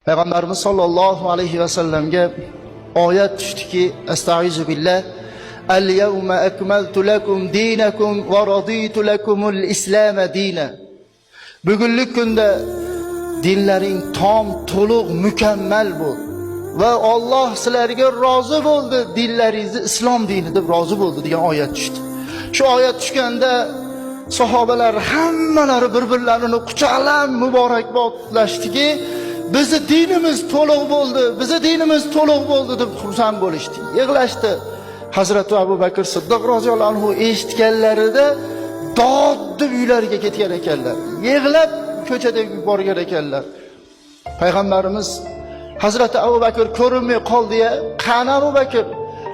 Peygamberimiz sallallahu aleyhi ve sellem'ge ayet düştü ki Estaizu billah El-yevme ekmeltu lekum dinekum ve raditu lekumul islame dine. Bugünlük günde dinlerin tam, to'liq, mükemmel bu. Ve Allah sizlarga rozi bo'ldi, dinlaringizni islom dini deb rozi bo'ldi degan oyat tushdi. Shu oyat tushganda sahobalar hammalari bir-birlarini quchoqlab muborakbodlashdiki, bizi dinimiz to'liq bo'ldi, bizi dinimiz to'liq bo'ldi deb xursand bo'lishdi. Yig'lashdi. Hazrati Abu Bakr Siddiq roziyallohu anhu eshitganlarida dod deb uylariga ketgan ekanlar. Yig'lab ko'chada borgan ekanlar. Payg'ambarimiz Hazrati Abu Bakr ko'rinmay qoldi-ya, qani Abu Bakr?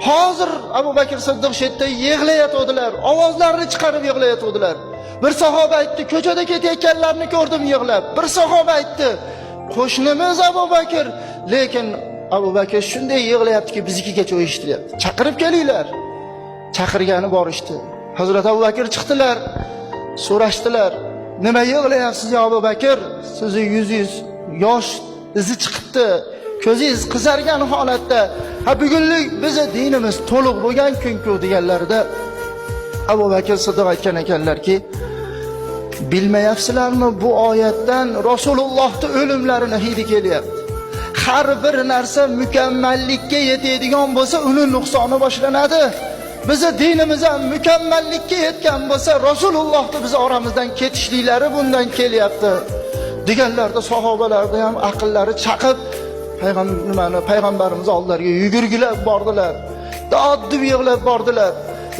Hozir Abu Bakr Siddiq shetda yig'layotdilar, ovozlarini chiqarib yig'layotdilar. Bir sahoba aytdi, ko'chada ketayotganlarni ko'rdim yig'lab. Bir sahoba aytdi, qo'shnimiz Abu Bakr, lekin Abu Bakr shunday yig'layaptiki, biznikigacha eshitilyapti. Chaqirib kelinglar. Chaqirgani borishdi. Hazrat Abu Bakr chiqdilar, so'rashdilar. Nima yig'layapsiz ya Abu Bakr? Sizni yuzingiz yosh izi chiqibdi, ko'zingiz qizargan holatda. Ha, bugunlik bizni dinimiz to'liq bo'lgan kun-ku deganlarida Abu Bakr Siddiq aytgan ekanlarki, bilmayapsizlarmi, bu oyatdan Rasulullohning o'limlarini hidi kelyapti. Har bir narsa mukammallikka yetadigan bo'lsa, uning nuqsoni boshlanadi. Bizi dinimiz ham mukammallikka yetgan bo'lsa, Rasulullohni biz oramizdan ketishliklari bundan kelyapti. Deganlarda sahobalarda ham aqllari chaqib, payg'ambarimiz oldilariga yugurgilab bordilar. Dod deb yig'lab bordilar.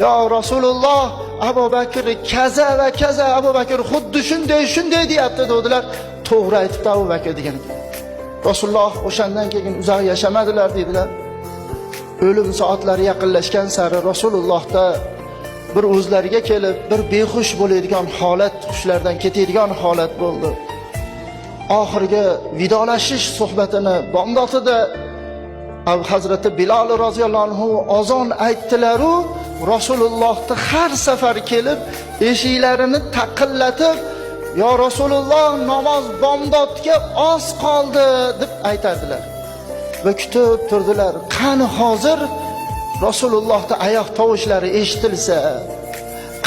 Ya Rasululloh, Abu Bakr kaza va kaza, Abu Bakr xuddi shunday deyapti dedilar. To'g'ri aytibdi Abu Bakr degan ekan. Rasululloh o'shandan keyin uzoq yashamadilar dedilar. O'lim soatlari yaqinlashgan sari Rasulullohda bir o'zlariga kelib, bir behush bo'ladigan holat, hushlardan ketadigan holat bo'ldi. Oxirgi vidolashish suhbatini bomdodida Hazrati Bilal roziyallohu anhu azon aytdilar-u, Rasulullohni har safar kelib eshiklarini taqillatib, "Ya Rasululloh, namoz bomdodga oz qoldi" deb aytardilar. Va kutib turdilar. Qani hozir Rasulullohning oyoq tovushlari eshitilsa,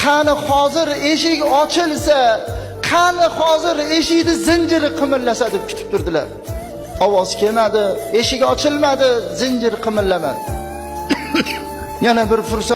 qani hozir eshik ochilsa, qani hozir eshikning zinjiri qimillasa deb kutib turdilar. Ovoz kelmadi, eshik ochilmadi, zinjir qimillamadi. Yana bir fursat